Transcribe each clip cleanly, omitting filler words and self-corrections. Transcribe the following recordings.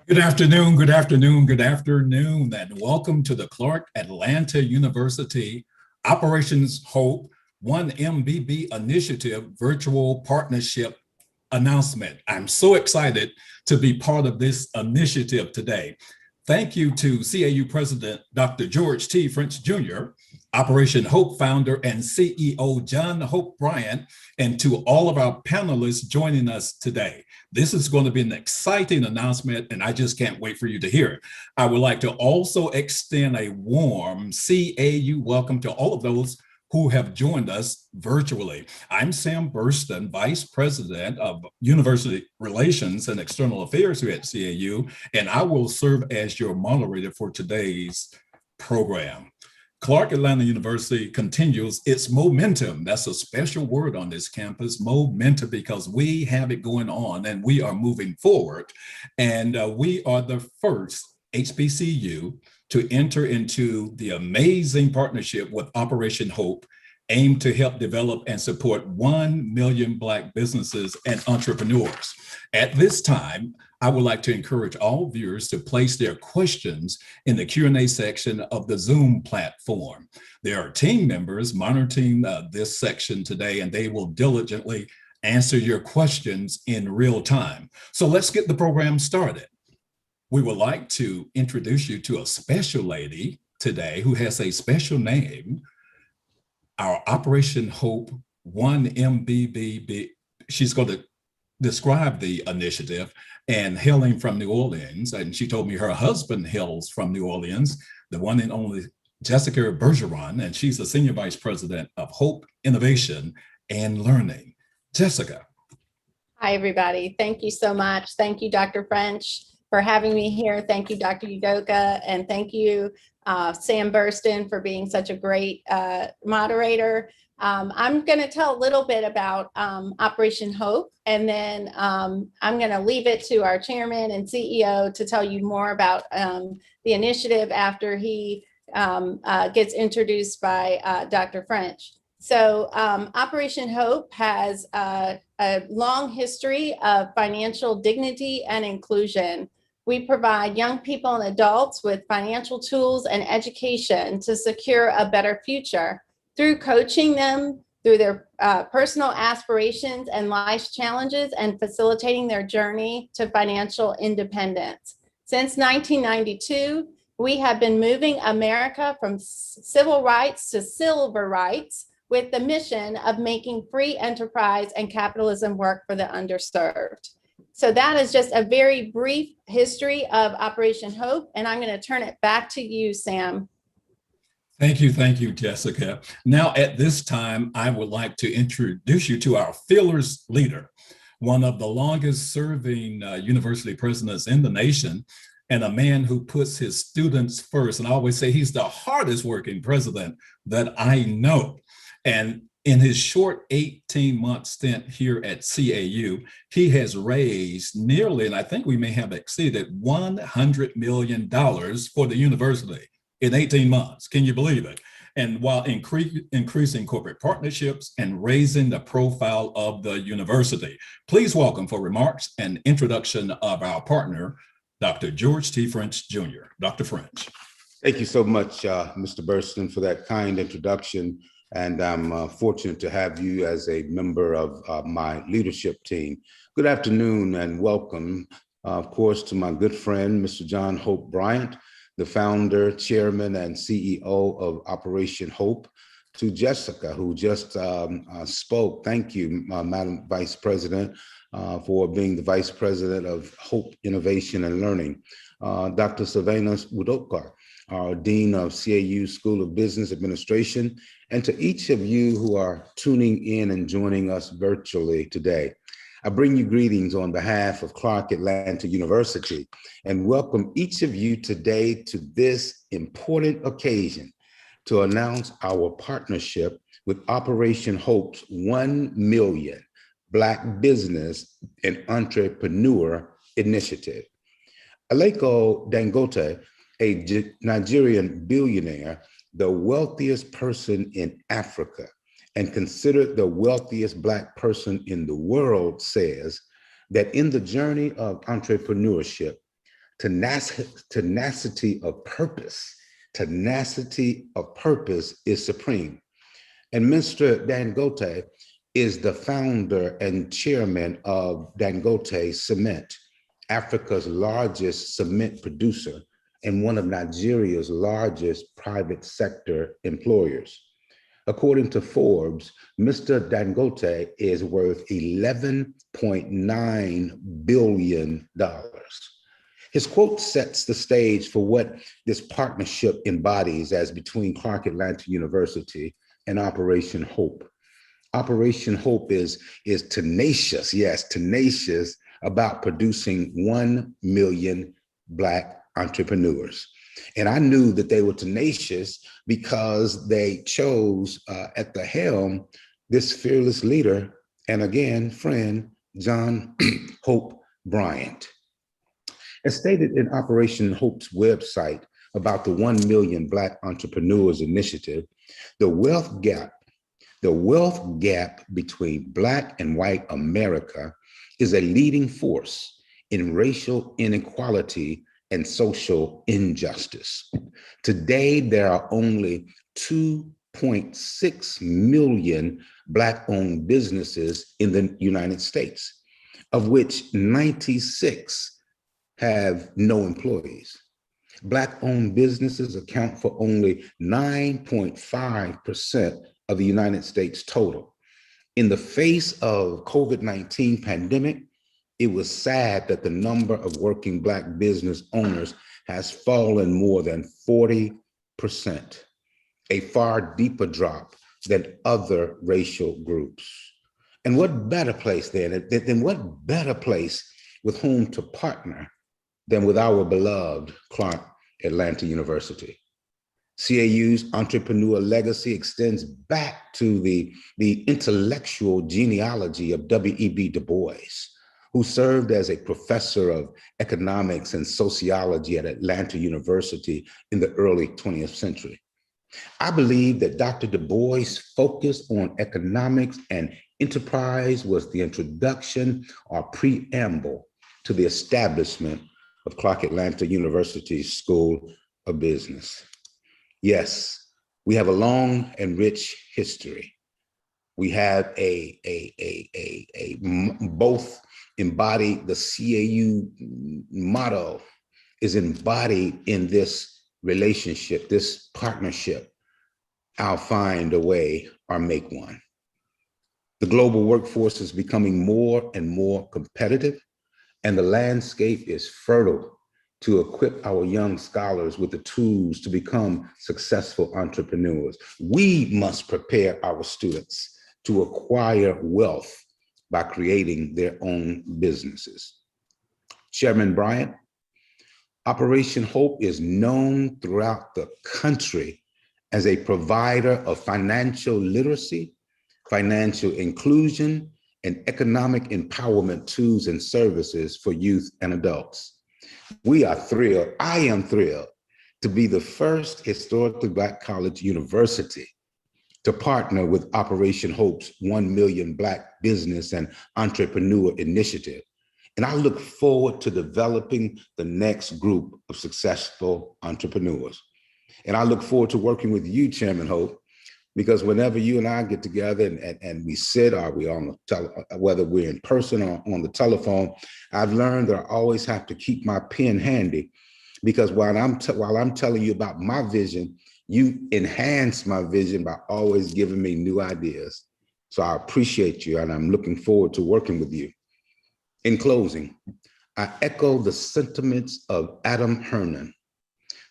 Good afternoon, good afternoon, good afternoon, and welcome to the Clark Atlanta University Operations Hope 1MBB Initiative Virtual Partnership announcement. I'm so excited to be part of this initiative today. Thank you to CAU President Dr. George T. French Jr., Operation Hope founder and CEO John Hope Bryant, and to all of our panelists joining us today. This is going to be an exciting announcement, and I just can't wait for you to hear it. I would like to also extend a warm CAU welcome to all of those who have joined us virtually. I'm Sam Burston, Vice President of University Relations and External Affairs here at CAU, and I will serve as your moderator for today's program. Clark Atlanta University continues its momentum. That's a special word on this campus, momentum, because we have it going on and we are moving forward. And we are the first HBCU to enter into the amazing partnership with Operation Hope, aimed to help develop and support 1 million Black businesses and entrepreneurs. At this time, I would like to encourage all viewers to place their questions in the Q&A section of the Zoom platform. There are team members monitoring this section today, and they will diligently answer your questions in real time. So let's get the program started. We would like to introduce you to a special lady today who has a special name, our Operation Hope 1MBB. She's going to describe the initiative, and hailing from New Orleans, and she told me her husband hails from New Orleans, the one and only Jessica Bergeron, and she's the Senior Vice President of Hope, Innovation, and Learning. Jessica. Hi, everybody. Thank you so much. Thank you, Dr. French, for having me here. Thank you, Dr. Udoka, and thank you, Sam Burston, for being such a great moderator. I'm going to tell a little bit about Operation Hope, and then I'm going to leave it to our chairman and CEO to tell you more about the initiative after he gets introduced by Dr. French. So Operation Hope has a long history of financial dignity and inclusion. We provide young people and adults with financial tools and education to secure a better future through coaching them through their personal aspirations and life's challenges and facilitating their journey to financial independence. Since 1992, we have been moving America from civil rights to silver rights with the mission of making free enterprise and capitalism work for the underserved. So that is just a very brief history of Operation Hope, and I'm going to turn it back to you, Sam. Thank you, Jessica. Now, at this time, I would like to introduce you to our fearless leader, one of the longest serving university presidents in the nation, and a man who puts his students first. And I always say he's the hardest working president that I know. And in his short 18-month stint here at CAU, he has raised nearly, and I think we may have exceeded, $100 million for the university in 18 months. Can you believe it? And while increasing corporate partnerships and raising the profile of the university. Please welcome for remarks and introduction of our partner, Dr. George T. French Jr. Dr. French. Thank you so much, Mr. Burston, for that kind introduction. And I'm fortunate to have you as a member of my leadership team. Good afternoon and welcome, of course, to my good friend, Mr. John Hope Bryant, the founder, chairman, and CEO of Operation Hope, to Jessica, who just spoke. Thank you, Madam Vice President, for being the Vice President of Hope, Innovation, and Learning. Dr. Savannah Udoka, our Dean of CAU School of Business Administration, and to each of you who are tuning in and joining us virtually today. I bring you greetings on behalf of Clark Atlanta University and welcome each of you today to this important occasion to announce our partnership with Operation Hope's 1 Million Black Business and Entrepreneur Initiative. Aliko Dangote, a Nigerian billionaire, the wealthiest person in Africa, and considered the wealthiest Black person in the world, says that in the journey of entrepreneurship, tenacity of purpose is supreme. And Mr. Dangote is the founder and chairman of Dangote Cement, Africa's largest cement producer and one of Nigeria's largest private sector employers. According to Forbes, Mr. Dangote is worth $11.9 billion. His quote sets the stage for what this partnership embodies as between Clark Atlanta University and Operation Hope. Operation Hope is tenacious, yes, tenacious about producing 1 million Black entrepreneurs. And I knew that they were tenacious because they chose at the helm this fearless leader and again, friend, John Hope Bryant. As stated in Operation Hope's website about the 1 Million Black Entrepreneurs Initiative, the wealth gap between Black and white America is a leading force in racial inequality and social injustice. Today, there are only 2.6 million Black-owned businesses in the United States, of which 96 have no employees. Black-owned businesses account for only 9.5% of the United States total. In the face of COVID-19 pandemic, it was sad that the number of working Black business owners has fallen more than 40%, a far deeper drop than other racial groups. And what better place what better place with whom to partner than with our beloved Clark Atlanta University. CAU's entrepreneur legacy extends back to the intellectual genealogy of W.E.B. Du Bois, who served as a professor of economics and sociology at Atlanta University in the early 20th century. I believe that Dr. Du Bois' focus on economics and enterprise was the introduction or preamble to the establishment of Clark Atlanta University's School of Business. Yes, we have a long and rich history. We have both embody the CAU motto is embodied in this relationship, this partnership. I'll find a way or make one. The global workforce is becoming more and more competitive, and the landscape is fertile to equip our young scholars with the tools to become successful entrepreneurs. We must prepare our students to acquire wealth by creating their own businesses. Chairman Bryant, Operation Hope is known throughout the country as a provider of financial literacy, financial inclusion, and economic empowerment tools and services for youth and adults. We are thrilled, I am thrilled, to be the first historically Black college university to partner with Operation Hope's 1 Million Black Business and Entrepreneur Initiative. And I look forward to developing the next group of successful entrepreneurs. And I look forward to working with you, Chairman Hope, because whenever you and I get together and we sit, or we on the whether we're in person or on the telephone, I've learned that I always have to keep my pen handy, because while I'm telling you about my vision, you enhance my vision by always giving me new ideas. So I appreciate you, and I'm looking forward to working with you. In closing, I echo the sentiments of Adam Hernan,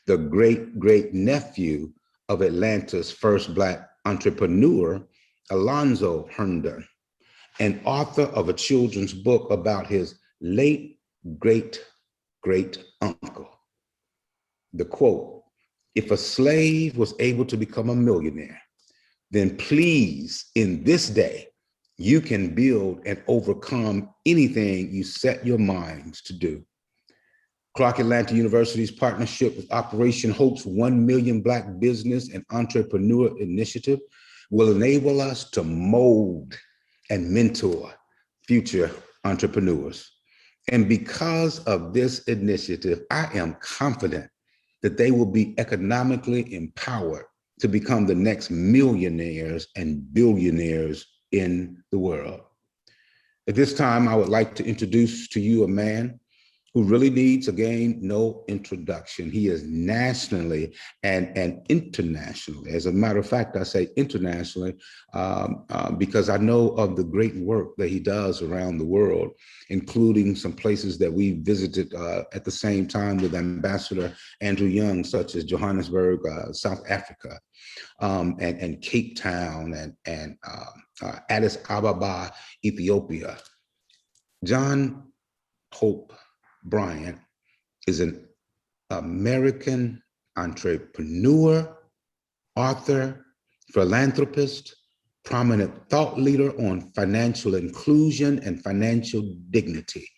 the great nephew of Atlanta's first Black entrepreneur, Alonzo Herndon, and author of a children's book about his late great uncle. The quote, "If a slave was able to become a millionaire, then please, in this day, you can build and overcome anything you set your minds to do." Clark Atlanta University's partnership with Operation Hope's 1 Million Black Business and Entrepreneur Initiative will enable us to mold and mentor future entrepreneurs. And because of this initiative, I am confident that they will be economically empowered to become the next millionaires and billionaires in the world. At this time, I would like to introduce to you a man who really needs, again, no introduction. He is nationally and internationally. As a matter of fact, I say internationally because I know of the great work that he does around the world, including some places that we visited at the same time with Ambassador Andrew Young, such as Johannesburg, South Africa, and Cape Town, and Addis Ababa, Ethiopia. John Hope Bryant is an American entrepreneur, author, philanthropist, prominent thought leader on financial inclusion and financial dignity.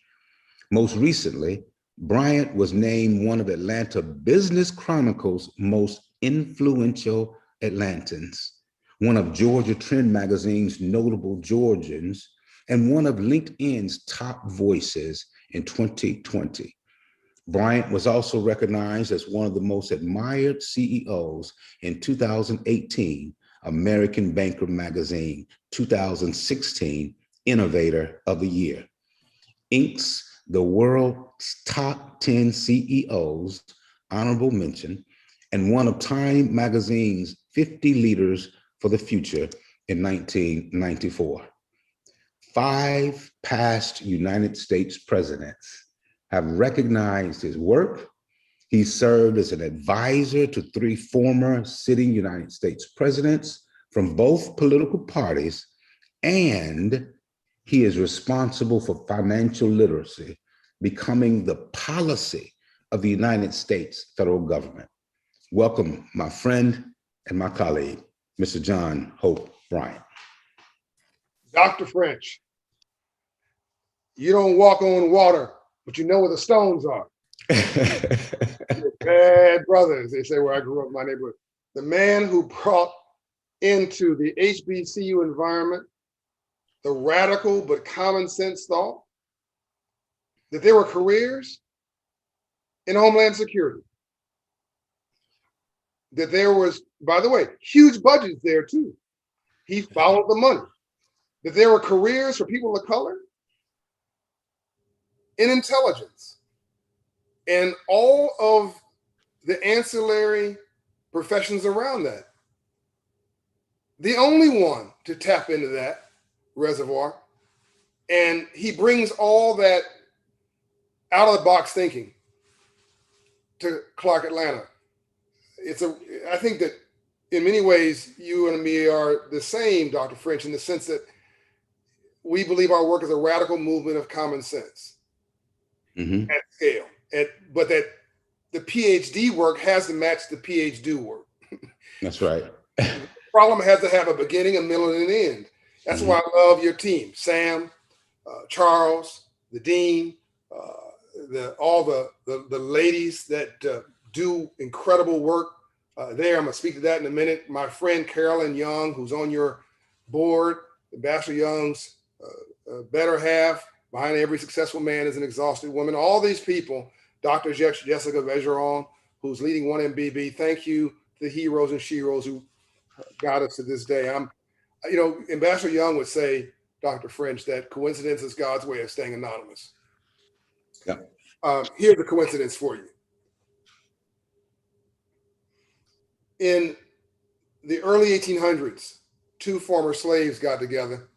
Most recently, Bryant was named one of Atlanta Business Chronicle's most influential Atlantans, one of Georgia Trend magazine's notable Georgians, and one of LinkedIn's top voices in 2020. Bryant was also recognized as one of the most admired CEOs in 2018, American Banker Magazine 2016 Innovator of the Year. Inc.'s The World's Top 10 CEOs honorable mention, and one of Time Magazine's 50 Leaders for the Future in 1994. 5 past United States presidents have recognized his work. He served as an advisor to 3 former sitting United States presidents from both political parties, and he is responsible for financial literacy, becoming the policy of the United States federal government. Welcome, my friend and my colleague, Mr. John Hope Bryant. Dr. French, you don't walk on water, but you know where the stones are. Bad brothers, they say where I grew up in my neighborhood. The man who brought into the HBCU environment the radical but common sense thought that there were careers in Homeland Security. That there was, by the way, huge budgets there too. He followed the money. That there were careers for people of color in intelligence and all of the ancillary professions around that. The only one to tap into that reservoir, and he brings all that out of the box thinking to Clark Atlanta. I think that in many ways, you and me are the same, Dr. French, in the sense that we believe our work is a radical movement of common sense at scale, but that the PhD work has to match the PhD work. That's right. The problem has to have a beginning, a middle, and an end. That's why I love your team, Sam, Charles, the dean, all the ladies that do incredible work there. I'm gonna speak to that in a minute. My friend Carolyn Young, who's on your board, Ambassador Young's better half. Behind every successful man is an exhausted woman. All these people, Dr. Jessica Vegeron, who's leading 1MBB. Thank you to the heroes and sheroes who got us to this day. Ambassador Young would say, Dr. French, that coincidence is God's way of staying anonymous. Yep. Here's a coincidence for you. In the early 1800s, 2 former slaves got together.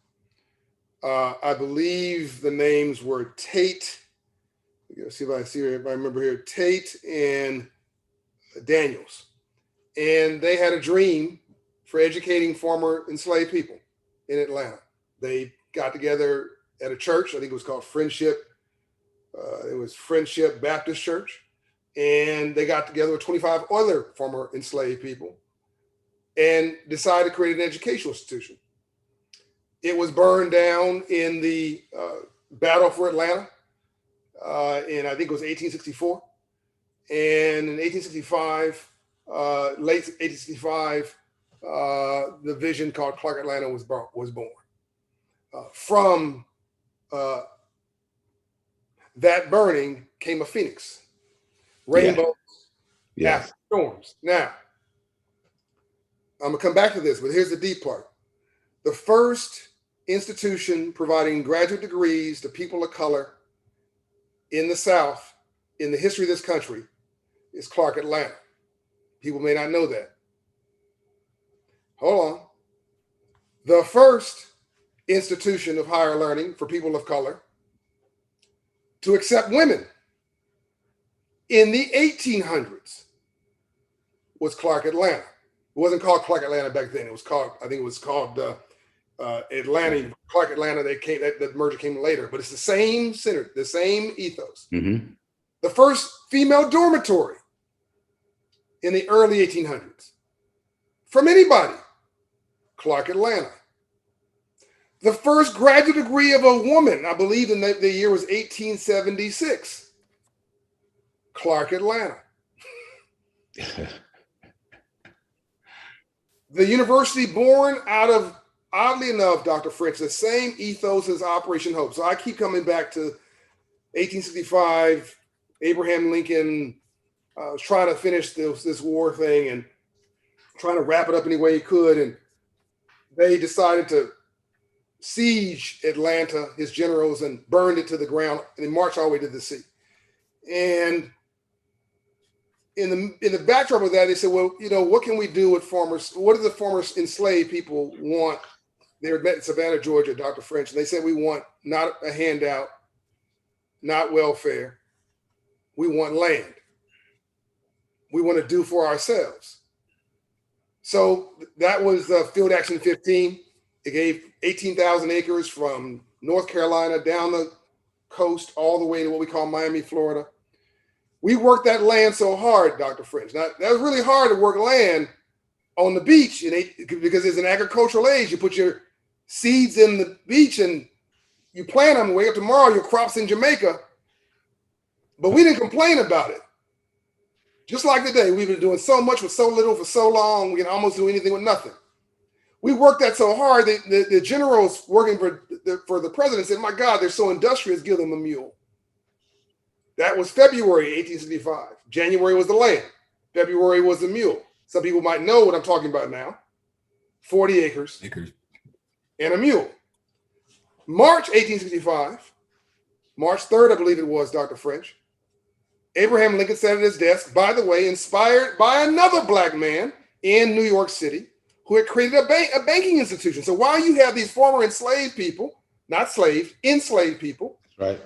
I believe the names were Tate. See if I remember here. Tate and Daniels. And they had a dream for educating former enslaved people in Atlanta. They got together at a church. I think it was called Friendship. It was Friendship Baptist Church. And they got together with 25 other former enslaved people and decided to create an educational institution. It was burned down in the battle for Atlanta in, I think it was 1864. And in 1865, late 1865, the vision called Clark Atlanta was born. From that burning came a phoenix, rainbows, after storms. Now, I'm gonna come back to this, but here's the deep part. The first institution providing graduate degrees to people of color in the South in the history of this country is Clark Atlanta. People may not know that. Hold on. The first institution of higher learning for people of color to accept women in the 1800s was Clark Atlanta. It wasn't called Clark Atlanta back then. It was called, I think it was called Atlanta, Clark Atlanta. That merger came later, but it's the same center, the same ethos. Mm-hmm. The first female dormitory in the early 1800s from anybody, Clark Atlanta. The first graduate degree of a woman, I believe in the year was 1876, Clark Atlanta. The university born out of, oddly enough, Dr. French, the same ethos as Operation Hope. So I keep coming back to 1865, Abraham Lincoln was trying to finish this war thing and trying to wrap it up any way he could. And they decided to siege Atlanta, his generals, and burned it to the ground, and they marched all the way to the sea. And in the backdrop of that, they said, well, you know, what can we do with farmers? What do the former enslaved people want? They were met in Savannah, Georgia, Dr. French, and they said, we want not a handout, not welfare. We want land. We want to do for ourselves. So that was Field Action 15. It gave 18,000 acres from North Carolina down the coast all the way to what we call Miami, Florida. We worked that land so hard, Dr. French. Now, that was really hard to work land on the beach because it's an agricultural age. You put your seeds in the beach and you plant them and wake up tomorrow, your crop's in Jamaica. But we didn't complain about it. Just like today, we've been doing so much with so little for so long, we can almost do anything with nothing. We worked that so hard that the generals working for the president said, my God, they're so industrious, give them a mule. That was February 1865. January was the land. February was the mule. Some people might know what I'm talking about now. 40 acres. And a mule. March 1865, March 3rd, I believe it was, Dr. French, Abraham Lincoln sat at his desk, by the way, inspired by another Black man in New York City who had created a banking institution. So while you have these former enslaved people, not slaves, enslaved people, right,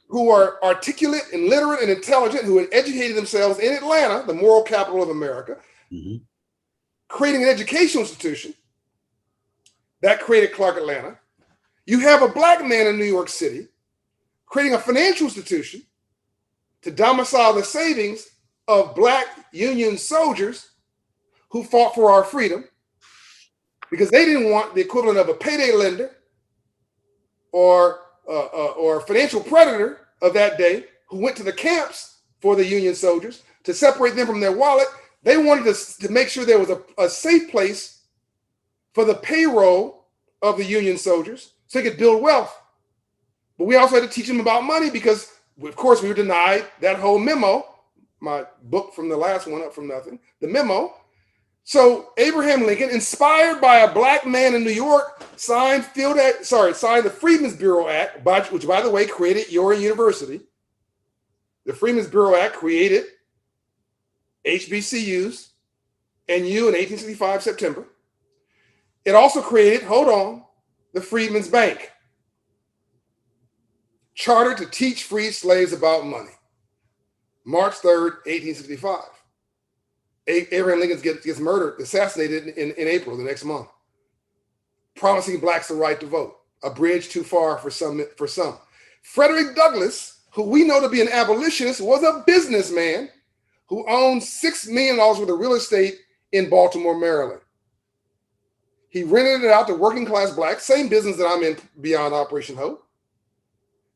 who are articulate and literate and intelligent, who had educated themselves in Atlanta, the moral capital of America, creating an educational institution that created Clark Atlanta. You have a Black man in New York City creating a financial institution to domicile the savings of Black Union soldiers who fought for our freedom because they didn't want the equivalent of a payday lender or a financial predator of that day who went to the camps for the Union soldiers to separate them from their wallet. They wanted to make sure there was a safe place for the payroll of the Union soldiers so they could build wealth. But we also had to teach them about money because, of course, we were denied that whole memo, my book from the last one, Up From Nothing, the memo. So Abraham Lincoln, inspired by a Black man in New York, signed the Freedmen's Bureau Act, which, by the way, created your university. The Freedmen's Bureau Act created HBCUs and you in 1865 September. It also created, the Freedmen's Bank, chartered to teach freed slaves about money. March 3rd, 1865. Abraham Lincoln gets murdered, assassinated in April, the next month. promising blacks the right to vote, a bridge too far for some. Frederick Douglass, who we know to be an abolitionist, was a businessman who owned $6 million worth of real estate in Baltimore, Maryland. He rented it out to working class blacks, same business that I'm in beyond Operation Hope.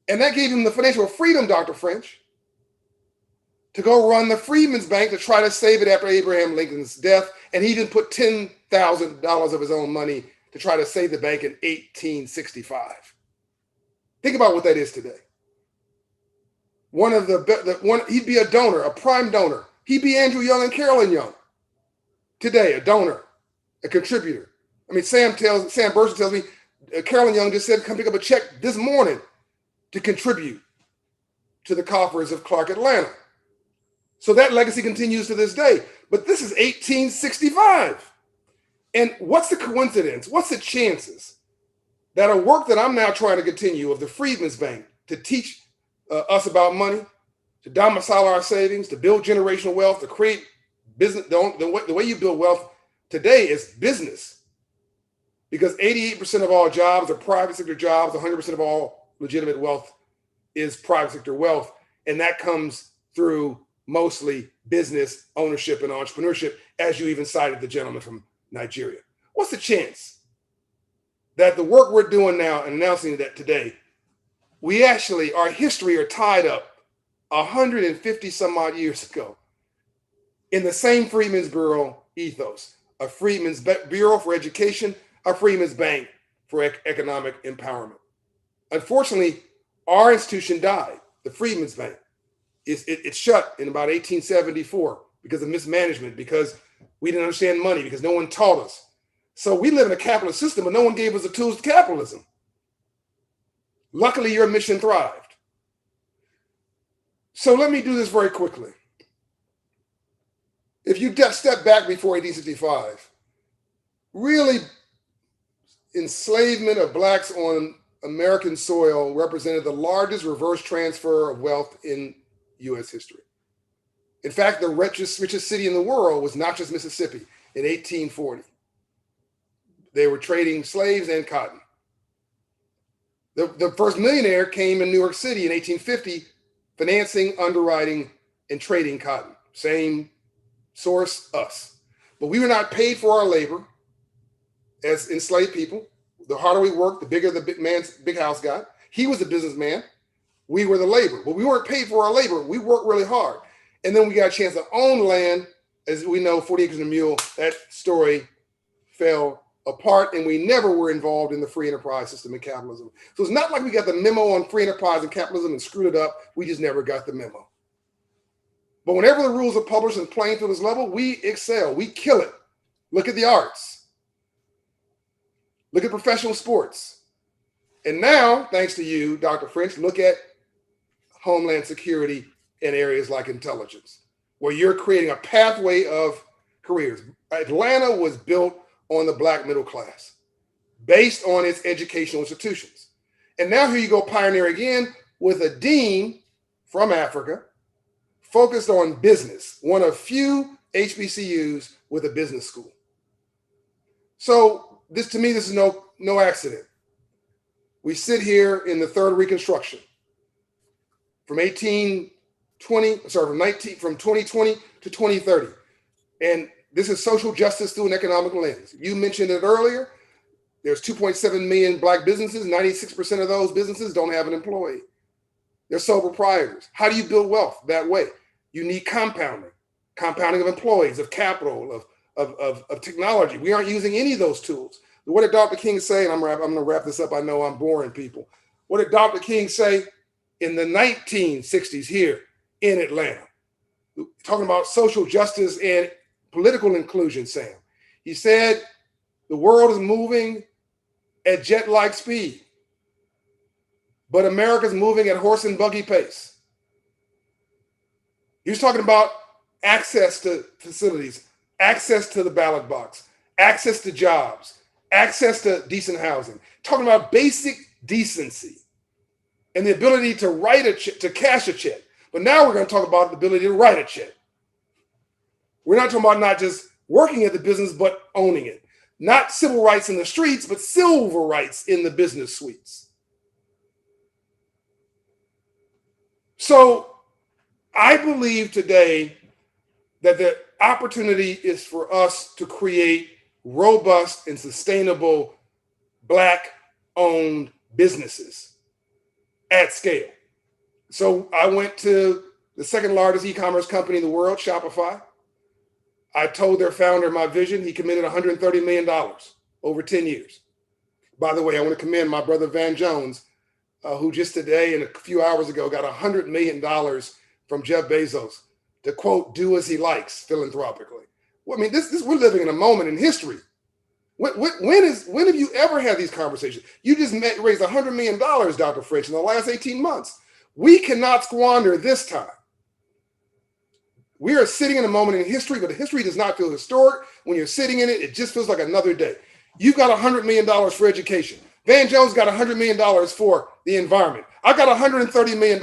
And that gave him the financial freedom, Dr. French, to go run the Freedmen's Bank to try to save it after Abraham Lincoln's death. And he even put $10,000 of his own money to try to save the bank in 1865. Think about what that is today. He'd be a donor, a prime donor. He'd be Andrew Young and Carolyn Young. Today, a donor, a contributor. I mean, Sam Burston tells me Carolyn Young just said, come pick up a check this morning to contribute to the coffers of Clark, Atlanta. So that legacy continues to this day. But this is 1865. And what's the coincidence? What's the chances that a work that I'm now trying to continue of the Freedmen's Bank to teach us about money, to domicile our savings, to build generational wealth, to create business, the way you build wealth today is business. Because 88% of all jobs are private sector jobs, 100% of all legitimate wealth is private sector wealth. And that comes through mostly business ownership and entrepreneurship, as you even cited the gentleman from Nigeria. What's the chance that the work we're doing now and announcing that today, we actually, our history are tied up 150 some odd years ago in the same Freedmen's Bureau ethos, a Freedmen's Bureau for Education, a Freedmen's Bank for economic empowerment. Unfortunately, our institution died, the Freedmen's Bank. It shut in about 1874 because of mismanagement, because we didn't understand money, because no one taught us. So we live in a capitalist system, but no one gave us the tools to capitalism. Luckily, your mission thrived. So let me do this very quickly. If you step back before 1865, really enslavement of blacks on American soil represented the largest reverse transfer of wealth in U.S. history. In fact, the richest city in the world was Natchez, Mississippi in 1840. They were trading slaves and cotton. The first millionaire came in New York City in 1850, financing, underwriting, and trading cotton. Same source, us. But we were not paid for our labor as enslaved people. The harder we worked, the bigger the big house got. He was a businessman. We were the labor. But we weren't paid for our labor. We worked really hard. And then we got a chance to own land. As we know, 40 acres and a mule, that story fell apart, and we never were involved in the free enterprise system in capitalism. So it's not like we got the memo on free enterprise and capitalism and screwed it up. We just never got the memo. But whenever the rules are published and playing to this level, we excel. We kill it. Look at the arts. Look at professional sports. And now, thanks to you, Dr. French, look at Homeland Security and areas like intelligence, where you're creating a pathway of careers. Atlanta was built on the Black middle class, based on its educational institutions. And now here you go pioneer again with a dean from Africa, focused on business, one of few HBCUs with a business school. So this, to me, this is no accident. We sit here in the third Reconstruction from 2020 to 2030. And this is social justice through an economic lens. You mentioned it earlier. There's 2.7 million Black businesses. 96% of those businesses don't have an employee. They're sole proprietors. How do you build wealth that way? You need compounding of employees, of capital, of technology. We aren't using any of those tools. What did Dr. King say? And I'm going to wrap this up. I know I'm boring people. What did Dr. King say in the 1960s here in Atlanta? Talking about social justice and political inclusion, Sam. He said, the world is moving at jet-like speed, but America's moving at horse and buggy pace. He was talking about access to facilities, access to the ballot box, access to jobs, access to decent housing, talking about basic decency and the ability to write a check, to cash a check. But now we're going to talk about the ability to write a check. We're not talking about not just working at the business, but owning it. not civil rights in the streets, but civil rights in the business suites. So I believe today that the opportunity is for us to create robust and sustainable Black-owned businesses at scale. So I went to the second largest e-commerce company in the world, Shopify. I told their founder my vision. He committed $130 million over 10 years. By the way, I want to commend my brother Van Jones, who just today and a few hours ago got $100 million from Jeff Bezos to, quote, do as he likes philanthropically. Well, I mean, we're living in a moment in history. When have you ever had these conversations? You just raised $100 million, Dr. French, in the last 18 months. We cannot squander this time. We are sitting in a moment in history, but the history does not feel historic. When you're sitting in it, it just feels like another day. You've got $100 million for education. Van Jones got $100 million for the environment. I got $130 million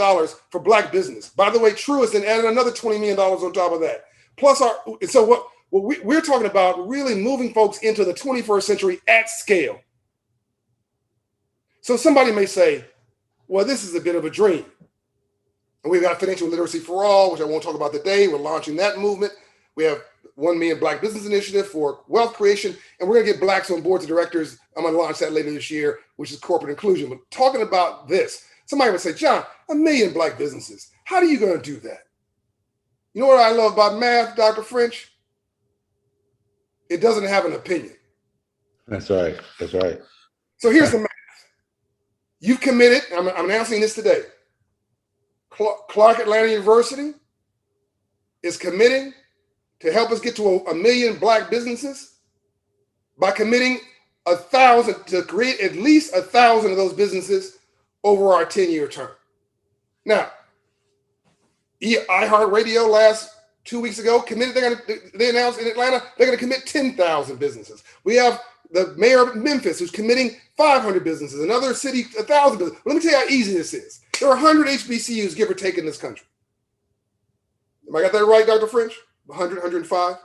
for Black business. By the way, Truist and added another $20 million on top of that. Plus, what we're talking about really moving folks into the 21st century at scale. So somebody may say, well, this is a bit of a dream. And we've got financial literacy for all, which I won't talk about today. We're launching that movement. We have 1 Million Black Business Initiative for wealth creation. And we're going to get Blacks on boards of directors. I'm going to launch that later this year, which is corporate inclusion. But talking about this, somebody would say, John, 1 million Black businesses. How are you going to do that? You know what I love about math, Dr. French? It doesn't have an opinion. That's right. That's right. So here's the math. You've committed, I'm announcing this today. Clark Atlanta University is committing to help us get to 1 million Black businesses by committing 1,000 to create at least 1,000 of those businesses over our 10-year term. Now, iHeartRadio last 2 weeks ago committed, they announced in Atlanta, they're going to commit 10,000 businesses. We have the mayor of Memphis who's committing 500 businesses, another city, 1,000 businesses. Let me tell you how easy this is. There are 100 HBCUs, give or take, in this country. Am I got that right, Dr. French? 100, 105?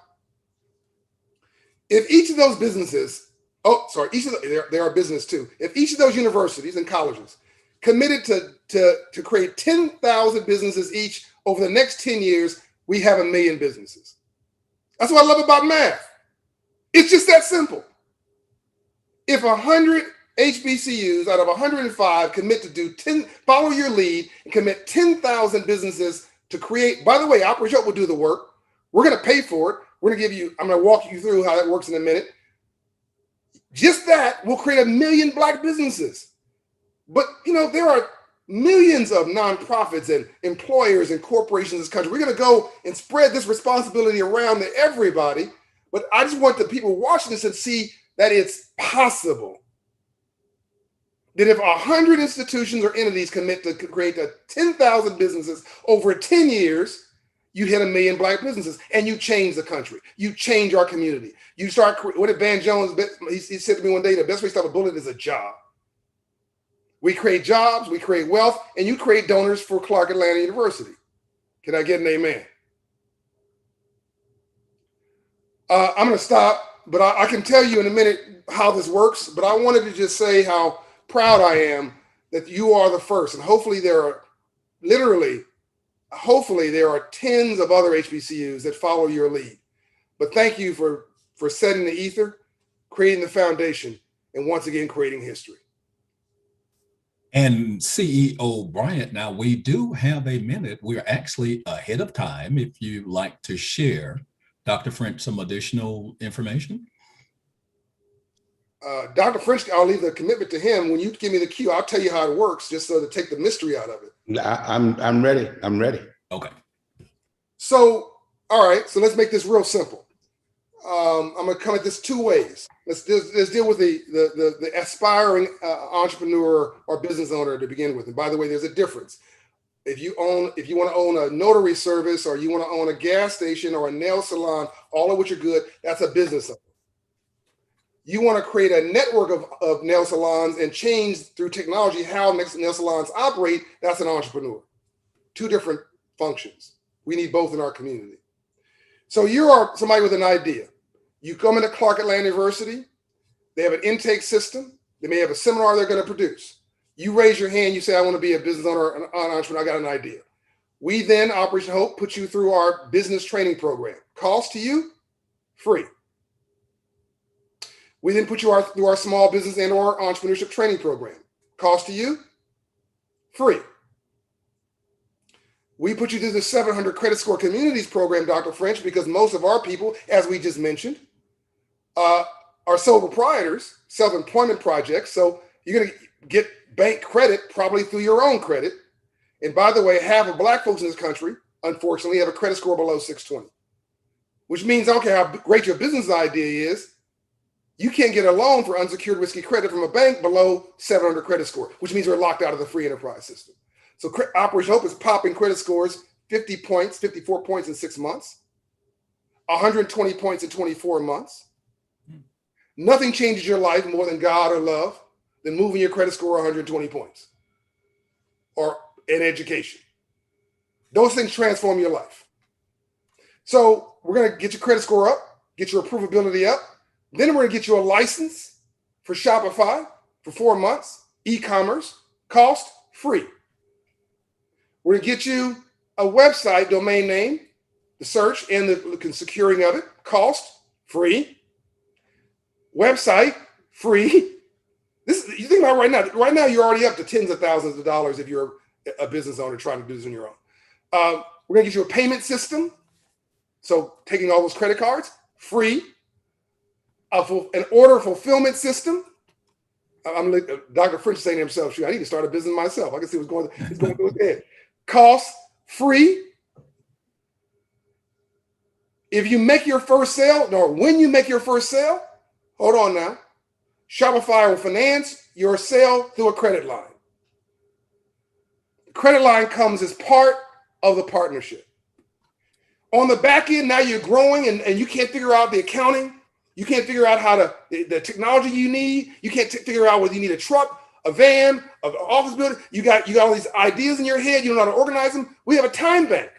If each of those businesses, they are business too. If each of those universities and colleges committed to create 10,000 businesses each over the next 10 years, we have 1 million businesses. That's what I love about math. It's just that simple. If 100 HBCUs out of 105 commit to follow your lead and commit 10,000 businesses to create, by the way, Operation Hope will do the work. We're going to pay for it. I'm going to walk you through how that works in a minute. Just that will create 1 million Black businesses. But, there are millions of nonprofits and employers and corporations in this country. We're going to go and spread this responsibility around to everybody. But I just want the people watching this to see that it's possible. That if 100 institutions or entities commit to create 10,000 businesses over 10 years, you hit 1 million Black businesses and you change the country. You change our community. You start, what did Van Jones, he said to me one day, the best way to stop a bullet is a job. We create jobs, we create wealth, and you create donors for Clark Atlanta University. Can I get an amen? I'm going to stop, but I can tell you in a minute how this works, but I wanted to just say how proud I am that you are the first. And hopefully there are tens of other HBCUs that follow your lead. But thank you for setting the ether, creating the foundation, and once again, creating history. And CEO Bryant, now we do have a minute. We're actually ahead of time. If you'd like to share, Dr. French, some additional information. Dr. French, I'll leave the commitment to him. When you give me the cue, I'll tell you how it works, just so to take the mystery out of it. I'm ready. I'm ready. Okay. So, all right. So let's make this real simple. I'm going to come at this 2 ways. Let's deal with the aspiring entrepreneur or business owner to begin with. And by the way, there's a difference. If you want to own a notary service, or you want to own a gas station or a nail salon, all of which are good, that's a business owner. You want to create a network of nail salons and change through technology how nail salons operate, that's an entrepreneur. 2 different functions. We need both in our community. So you are somebody with an idea. You come into Clark Atlanta University, They have an intake system. They may have a seminar they're going to produce. You raise your hand. You say, I want to be a business owner, an entrepreneur. I got an idea. We then, Operation Hope, put you through our business training program. Cost to you, free. We then put you through our small business and or entrepreneurship training program. Cost to you, free. We put you through the 700 credit score communities program, Dr. French, because most of our people, as we just mentioned, are sole proprietors, self-employment projects. So you're going to get bank credit probably through your own credit. And by the way, half of Black folks in this country, unfortunately, have a credit score below 620, which means I don't care how great your business idea is, you can't get a loan for unsecured risky credit from a bank below 700 credit score, which means we're locked out of the free enterprise system. So Operation Hope is popping credit scores 50 points, 54 points in 6 months, 120 points in 24 months. Nothing changes your life more than God or love than moving your credit score 120 points or in education. Those things transform your life. So we're going to get your credit score up, get your approvability up. Then we're going to get you a license for Shopify for 4 months, e-commerce, cost free. We're going to get you a website, domain name, the search and the securing of it, cost free. Website free. This you think about right now. Right now, you're already up to tens of thousands of dollars if you're a business owner trying to do this on your own. We're going to get you a payment system. So taking all those credit cards, free. An order fulfillment system. Dr. French saying to himself, shoot, I need to start a business myself. I can see what's going through his head. Cost free. If you make your first sale, or when you make your first sale, hold on now, Shopify will finance your sale through a credit line. The credit line comes as part of the partnership. On the back end, now you're growing and you can't figure out the accounting. You can't figure out the technology you need. You can't figure out whether you need a truck, a van, an office building. You got all these ideas in your head. You don't know how to organize them. We have a time bank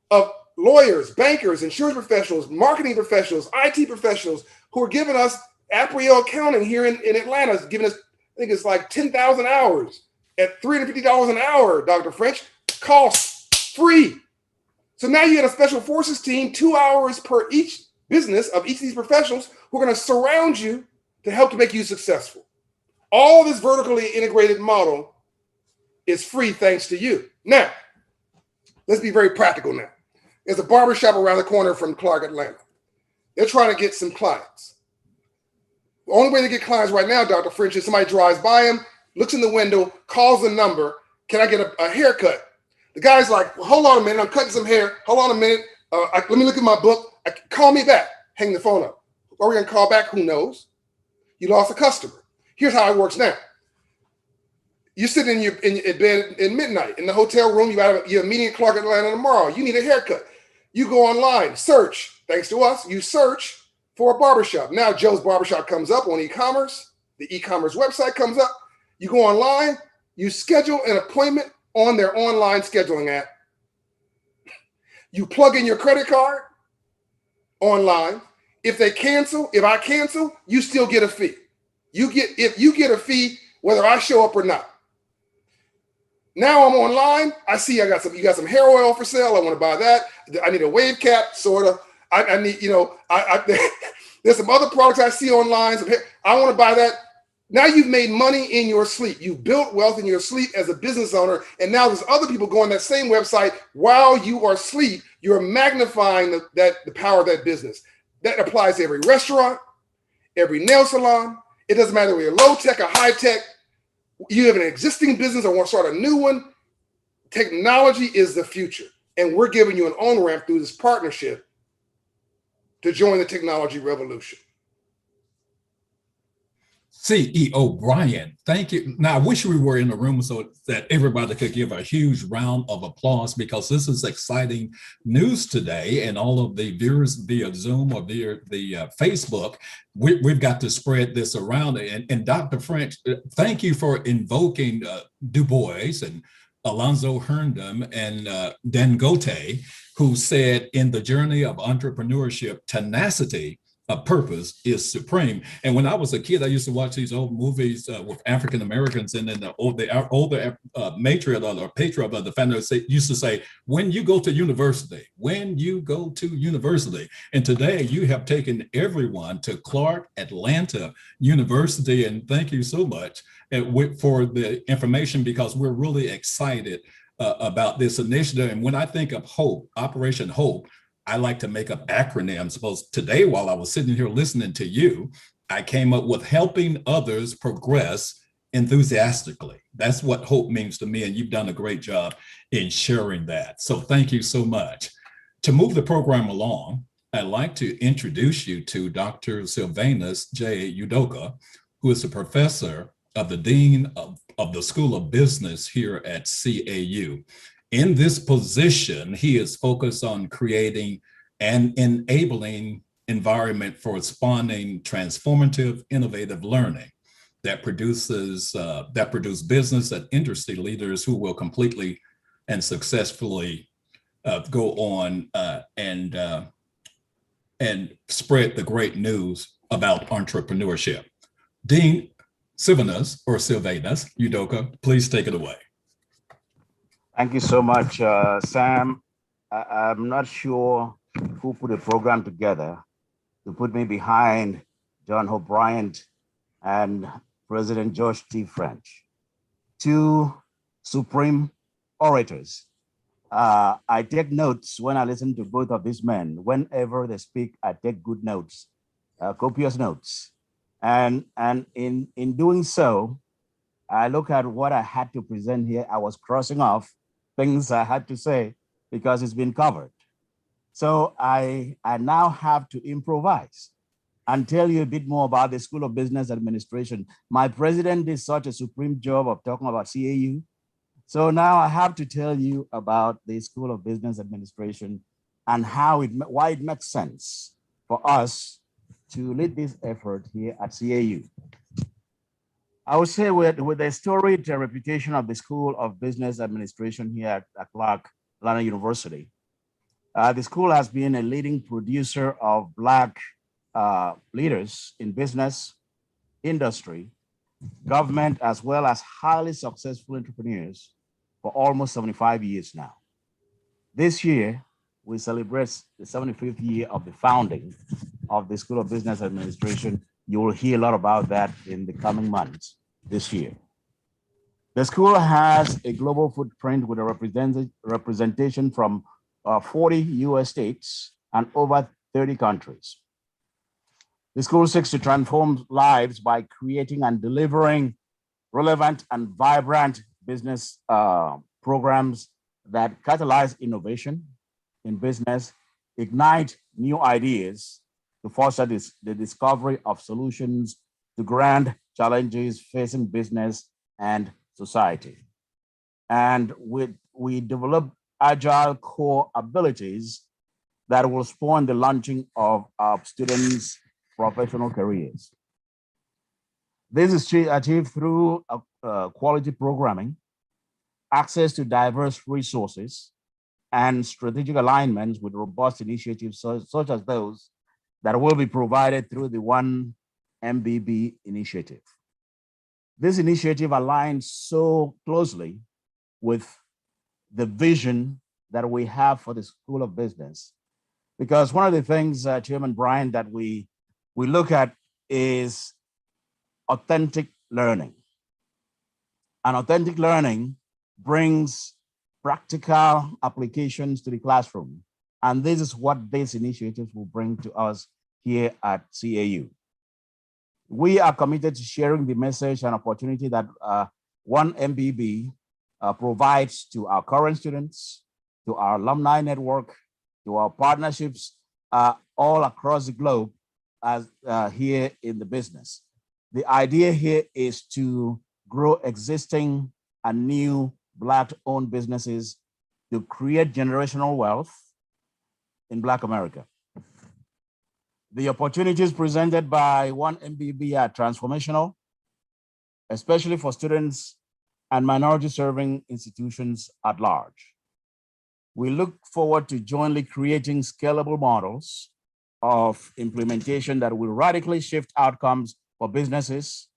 of lawyers, bankers, insurance professionals, marketing professionals, IT professionals who are giving us Aprio accounting here in Atlanta. Is giving us, I think it's like 10,000 hours at $350 an hour, Dr. French, cost free. So now you get a special forces team, 2 hours per each business of each of these professionals who are going to surround you to help to make you successful. All this vertically integrated model is free thanks to you. Now, let's be very practical now. There's a barbershop around the corner from Clark, Atlanta. They're trying to get some clients. The only way to get clients right now, Dr. French, is somebody drives by him, looks in the window, calls the number, can I get a haircut? The guy's like, well, hold on a minute, I'm cutting some hair. Hold on a minute. Let me look at my book. Call me back. Hang the phone up. Are we going to call back? Who knows? You lost a customer. Here's how it works now. You're sitting in bed in midnight in the hotel room. You have a meeting at Clark, Atlanta tomorrow. You need a haircut. You go online, search. Thanks to us, you search for a barbershop. Now Joe's Barbershop comes up on e-commerce. The e-commerce website comes up. You go online. You schedule an appointment on their online scheduling app. You plug in your credit card online. If I cancel, you still get a fee. If you get a fee, whether I show up or not. Now I'm online. I see you got some hair oil for sale. I want to buy that. I need a wave cap, sort of. I need, there's some other products I see online. I want to buy that. Now you've made money in your sleep. You've built wealth in your sleep as a business owner. And now there's other people going that same website while you are asleep. You're magnifying the power of that business. That applies to every restaurant, every nail salon. It doesn't matter whether you're low tech or high tech. You have an existing business or want to start a new one. Technology is the future. And we're giving you an on-ramp through this partnership to join the technology revolution. CEO Bryant, thank you. Now, I wish we were in the room so that everybody could give a huge round of applause, because this is exciting news today, and all of the viewers via Zoom or via the Facebook, we've got to spread this around. And Dr. French, thank you for invoking Du Bois and Alonzo Herndon and Dangote, who said in the journey of entrepreneurship, tenacity purpose is supreme. And when I was a kid, I used to watch these old movies with African Americans, and then the older matriarch or patriarch of the family used to say, when you go to university, when you go to university. And today you have taken everyone to Clark Atlanta University, and thank you so much for the information, because we're really excited about this initiative. And when I think of Hope, Operation Hope, I like to make up acronyms. Suppose today, while I was sitting here listening to you, I came up with helping others progress enthusiastically. That's what hope means to me, and you've done a great job in sharing that. So thank you so much. To move the program along, I'd like to introduce you to Dr. Sylvanus J. Udoka, who is a professor of the Dean of the School of Business here at CAU. In this position, he is focused on creating an enabling environment for responding transformative, innovative learning that produce business and industry leaders who will completely and successfully go on and spread the great news about entrepreneurship. Dean Sylvanus Udoka, please take it away. Thank you so much, Sam. I'm not sure who put the program together to put me behind John Hope Bryant and President George T. French, two supreme orators. I take notes when I listen to both of these men. Whenever they speak, I take good notes, copious notes. And in doing so, I look at what I had to present here. I was crossing off things I had to say because it's been covered. So I now have to improvise and tell you a bit more about the School of Business Administration. My president did such a supreme job of talking about CAU. So now I have to tell you about the School of Business Administration and why it makes sense for us to lead this effort here at CAU. I would say with the storied reputation of the School of Business Administration here at Clark Atlanta University, the school has been a leading producer of Black leaders in business, industry, government, as well as highly successful entrepreneurs for almost 75 years now. This year, we celebrate the 75th year of the founding of the School of Business Administration. You will hear a lot about that in the coming months this year. The school has a global footprint with a representation from 40 US states and over 30 countries. The school seeks to transform lives by creating and delivering relevant and vibrant business programs that catalyze innovation in business, ignite new ideas to foster the discovery of solutions to grand challenges facing business and society. And we develop agile core abilities that will spawn the launching of our students' professional careers. This is achieved through quality programming, access to diverse resources, and strategic alignments with robust initiatives such as those that will be provided through the One MBB initiative. This initiative aligns so closely with the vision that we have for the School of Business, because one of the things, Chairman Bryant, that we look at is authentic learning. And authentic learning brings practical applications to the classroom. And this is what these initiatives will bring to us here at CAU. We are committed to sharing the message and opportunity that One MBB provides to our current students, to our alumni network, to our partnerships all across the globe as here in the business. The idea here is to grow existing and new Black-owned businesses to create generational wealth in Black America. The opportunities presented by One MBB are transformational, especially for students and minority serving institutions at large. We look forward to jointly creating scalable models of implementation that will radically shift outcomes for businesses,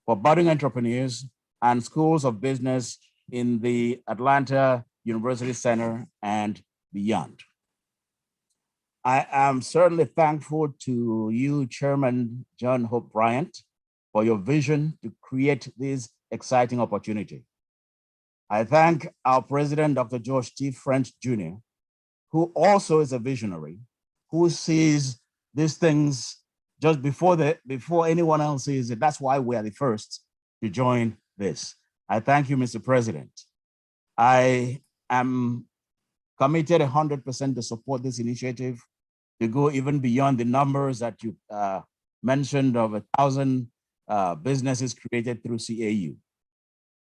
for budding entrepreneurs, and schools of business in the Atlanta University Center and beyond. I am certainly thankful to you, Chairman John Hope Bryant, for your vision to create this exciting opportunity. I thank our President, Dr. George T. French Jr., who also is a visionary, who sees these things just before anyone else sees it. That's why we are the first to join this. I thank you, Mr. President. I am committed 100% to support this initiative, to go even beyond the numbers that you mentioned of 1,000 businesses created through CAU.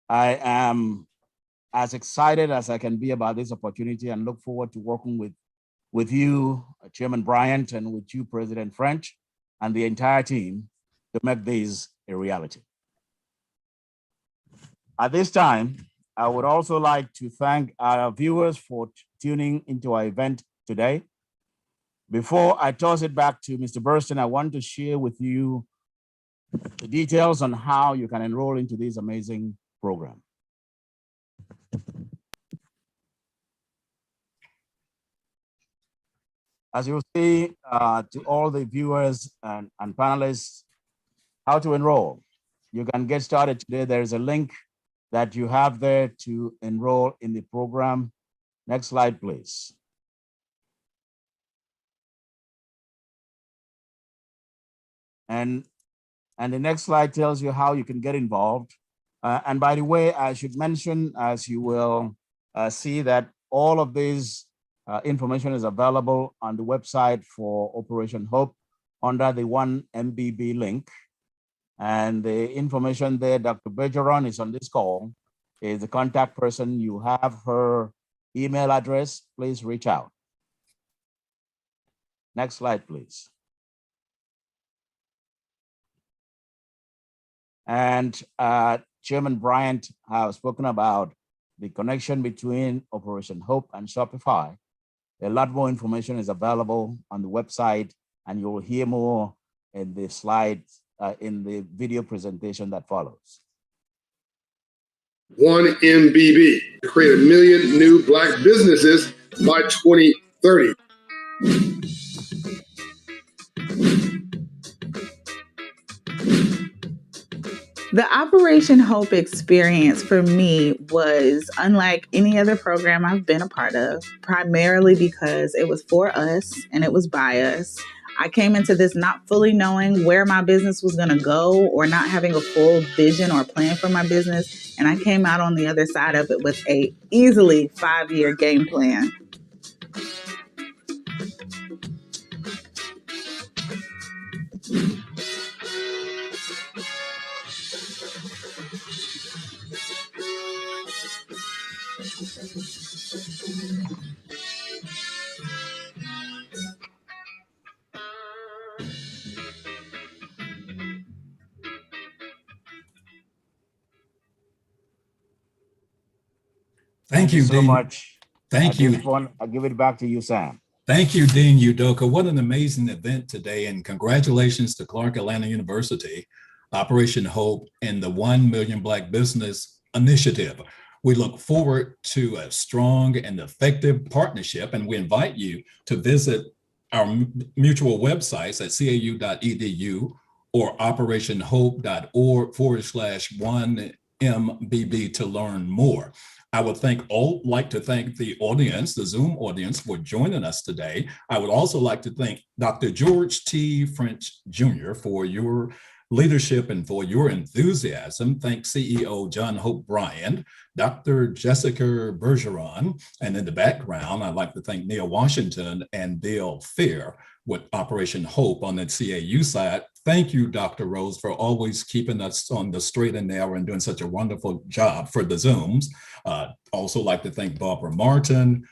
I am as excited as I can be about this opportunity and look forward to working with you, Chairman Bryant, and with you, President French, and the entire team to make this a reality. At this time, I would also like to thank our viewers for tuning into our event today. Before I toss it back to Mr. Burston, I want to share with you the details on how you can enroll into this amazing program. As you'll see, to all the viewers and panelists, how to enroll. You can get started today. There's a link that you have there to enroll in the program. Next slide, please. And the next slide tells you how you can get involved. And by the way, I should mention, as you will see, that all of this information is available on the website for Operation Hope under the 1MBB link. And the information there, Dr. Bergeron is on this call, is the contact person. You have her email address, please reach out. Next slide, please. And Chairman Bryant has spoken about the connection between Operation Hope and Shopify. A lot more information is available on the website, and you'll hear more in the slides, in the video presentation that follows. 1MBB, to create 1 million new Black businesses by 2030. The Operation Hope experience for me was unlike any other program I've been a part of, primarily because it was for us and it was by us. I came into this not fully knowing where my business was going to go or not having a full vision or plan for my business. And I came out on the other side of it with a easily 5-year game plan. Thank you, so Dean. much. Thank you. I'll give it back to you, Sam. Thank you, Dean Udoka. What an amazing event today, and congratulations to Clark Atlanta University, Operation Hope, and the 1 Million Black Business Initiative. We look forward to a strong and effective partnership, and we invite you to visit our mutual websites at cau.edu or operationhope.org/1MBB to learn more. I would like to thank the audience, the Zoom audience, for joining us today. I would also like to thank Dr. George T. French Jr. for your leadership and for your enthusiasm. Thank CEO John Hope Bryant, Dr. Jessica Bergeron, and in the background, I'd like to thank Neil Washington and Bill Fair with Operation Hope on the CAU side. Thank you, Dr. Rose, for always keeping us on the straight and narrow and doing such a wonderful job for the Zooms. Also like to thank Barbara Martin,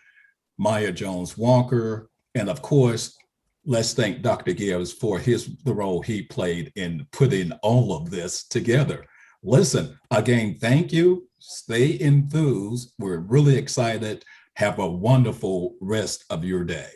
Maya Jones-Walker, and of course, let's thank Dr. Gibbs for the role he played in putting all of this together. Listen, again, thank you. Stay enthused. We're really excited. Have a wonderful rest of your day.